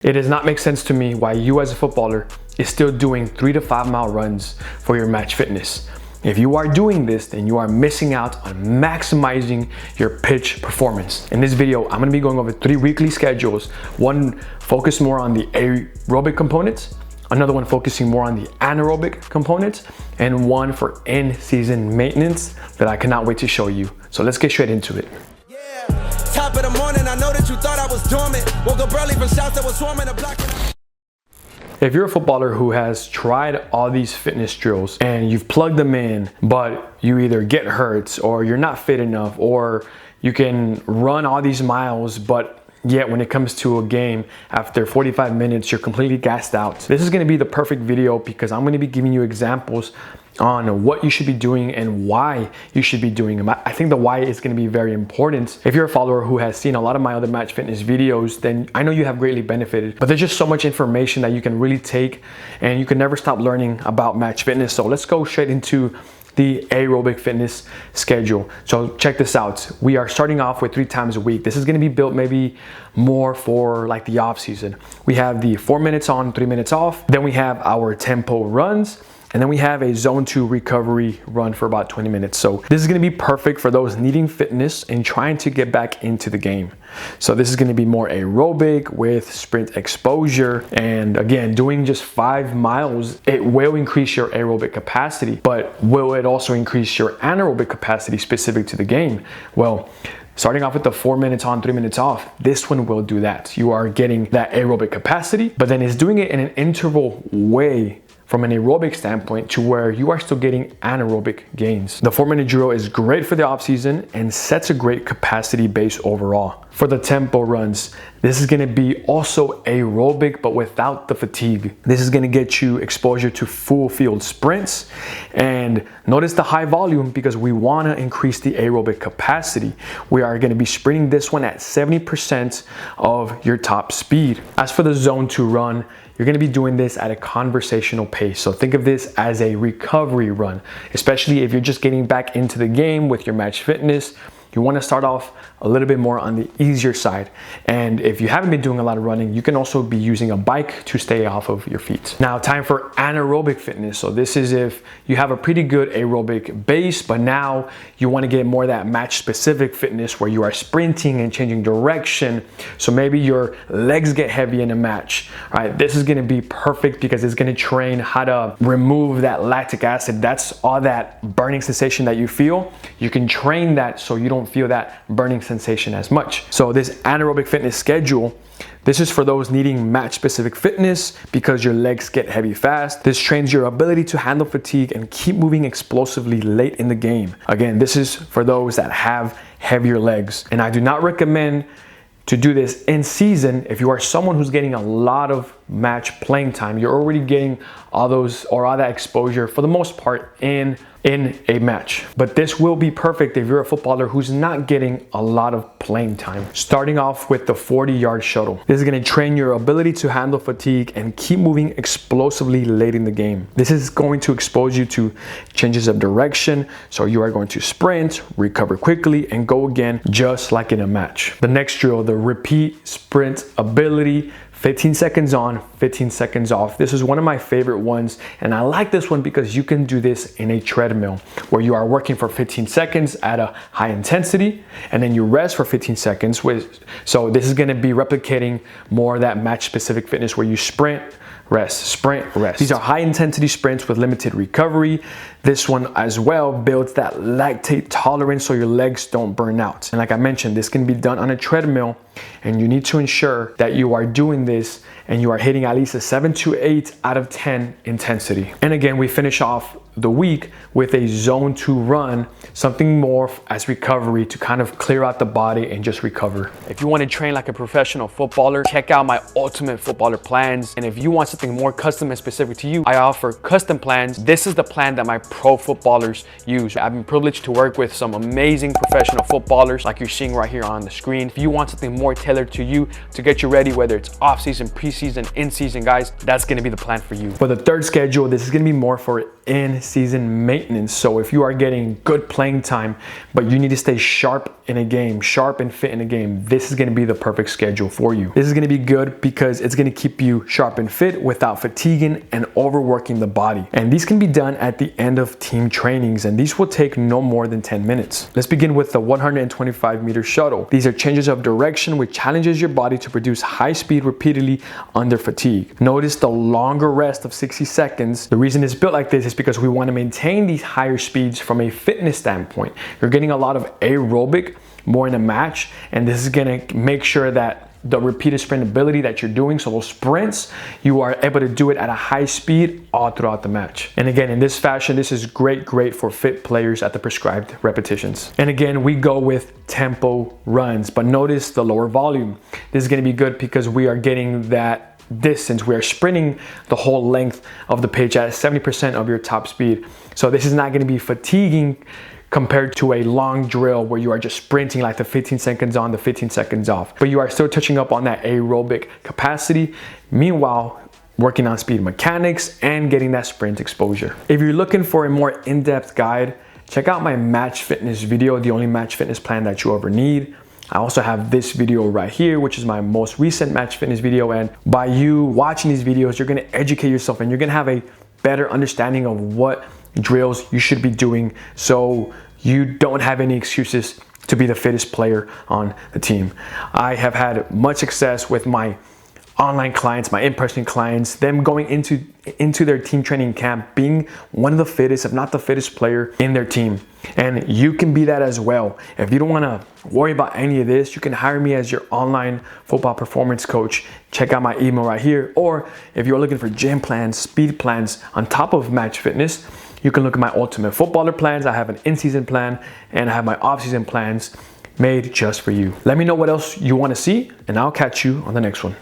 It does not make sense to me why you as a footballer is still doing 3 to 5 mile runs for your match fitness. If you are doing this, then you are missing out on maximizing your pitch performance. In this video, I'm gonna be going over 3 weekly schedules. One focused more on the aerobic components, another one focusing more on the anaerobic components, and one for in-season maintenance that I cannot wait to show you. So let's get straight into it. Top of the morning, I know that you thought I was dormant. Woke up early from shots that was swarming the block. If you're a footballer who has tried all these fitness drills and you've plugged them in, but you either get hurt or you're not fit enough, or you can run all these miles, but yet when it comes to a game, after 45 minutes, you're completely gassed out. This is gonna be the perfect video because I'm gonna be giving you examples on what you should be doing and why you should be doing them. I think the why is going to be very important. If you're a follower who has seen a lot of my other match fitness videos, then I know you have greatly benefited, but there's just so much information that you can really take and you can never stop learning about match fitness. So let's go straight into the aerobic fitness schedule. So check this out. We are starting off with 3 times a week. This is going to be built maybe more for like the off season. We have the 4 minutes on, 3 minutes off. Then we have our tempo runs. And then we have a zone 2 recovery run for about 20 minutes. So this is gonna be perfect for those needing fitness and trying to get back into the game. So this is gonna be more aerobic with sprint exposure. And again, doing just 5 miles, it will increase your aerobic capacity, but will it also increase your anaerobic capacity specific to the game? Well, starting off with the 4 minutes on, 3 minutes off, this one will do that. You are getting that aerobic capacity, but then it's doing it in an interval way from an aerobic standpoint to where you are still getting anaerobic gains. The 4-minute drill is great for the off season and sets a great capacity base overall. For the tempo runs, this is gonna be also aerobic, but without the fatigue. This is gonna get you exposure to full field sprints. And notice the high volume because we wanna increase the aerobic capacity. We are gonna be sprinting this one at 70% of your top speed. As for the zone 2 run, you're gonna be doing this at a conversational pace. So think of this as a recovery run, especially if you're just getting back into the game with your match fitness. You wanna start off a little bit more on the easier side. And if you haven't been doing a lot of running, you can also be using a bike to stay off of your feet. Now, time for anaerobic fitness. So this is if you have a pretty good aerobic base, but now you wanna get more of that match specific fitness where you are sprinting and changing direction. So maybe your legs get heavy in a match. All right, this is gonna be perfect because it's gonna train how to remove that lactic acid. That's all that burning sensation that you feel. You can train that so you don't feel that burning sensation as much. So this anaerobic fitness schedule, this is for those needing match specific fitness because your legs get heavy fast. This trains your ability to handle fatigue and keep moving explosively late in the game. Again, this is for those that have heavier legs. And I do not recommend to do this in season if you are someone who's getting a lot of match playing time. You're already getting all that exposure for the most part in a match. But this will be perfect if you're a footballer who's not getting a lot of playing time. Starting off with the 40-yard shuttle. This is gonna train your ability to handle fatigue and keep moving explosively late in the game. This is going to expose you to changes of direction. So you are going to sprint, recover quickly, and go again just like in a match. The next drill, the repeat sprint ability. 15 seconds on, 15 seconds off. This is one of my favorite ones. And I like this one because you can do this in a treadmill where you are working for 15 seconds at a high intensity and then you rest for 15 seconds. So this is gonna be replicating more of that match specific fitness where you sprint, rest, sprint, rest. These are high intensity sprints with limited recovery. This one as well builds that lactate tolerance so your legs don't burn out. And like I mentioned, this can be done on a treadmill and you need to ensure that you are doing this and you are hitting at least a 7 to 8 out of 10 intensity. And again, we finish off the week with a zone 2 run, something more as recovery to kind of clear out the body and just recover. If you want to train like a professional footballer, check out my ultimate footballer plans. And if you want something more custom and specific to you, I offer custom plans. This is the plan that my pro footballers use. I've been privileged to work with some amazing professional footballers like you're seeing right here on the screen. If you want something more tailored to you to get you ready, whether it's off season, preseason, in season, guys, that's going to be the plan for you. For the third schedule, this is going to be more for in season maintenance. So if you are getting good playing time, but you need to stay sharp in a game, sharp and fit in a game, this is going to be the perfect schedule for you. This is going to be good because it's going to keep you sharp and fit without fatiguing and overworking the body. And these can be done at the end of team trainings, and these will take no more than 10 minutes. Let's begin with the 125-meter shuttle. These are changes of direction which challenges your body to produce high speed repeatedly under fatigue. Notice the longer rest of 60 seconds. The reason it's built like this is because we want to maintain these higher speeds from a fitness standpoint. You're getting a lot of aerobic more in a match, and this is going to make sure that the repeated sprint ability that you're doing, so those sprints, you are able to do it at a high speed all throughout the match. And again, in this fashion, this is great for fit players at the prescribed repetitions. And again, we go with tempo runs, but notice the lower volume. This is going to be good because we are getting that distance. We are sprinting the whole length of the pitch at 70% of your top speed. So this is not going to be fatiguing compared to a long drill where you are just sprinting like the 15 seconds on, the 15 seconds off. But you are still touching up on that aerobic capacity, meanwhile working on speed mechanics and getting that sprint exposure. If you're looking for a more in-depth guide, check out my match fitness video, the only match fitness plan that you ever need. I also have this video right here, which is my most recent match fitness video. And by you watching these videos, you're gonna educate yourself and you're gonna have a better understanding of what drills you should be doing, so you don't have any excuses to be the fittest player on the team. I have had much success with my online clients, my in-person clients, them going into their team training camp being one of the fittest, if not the fittest player in their team. And you can be that as well. If you don't want to worry about any of this, you can hire me as your online football performance coach. Check out my email right here. Or if you're looking for gym plans, speed plans on top of match fitness, you can look at my ultimate footballer plans. I have an in-season plan and I have my off-season plans made just for you. Let me know what else you want to see, and I'll catch you on the next one.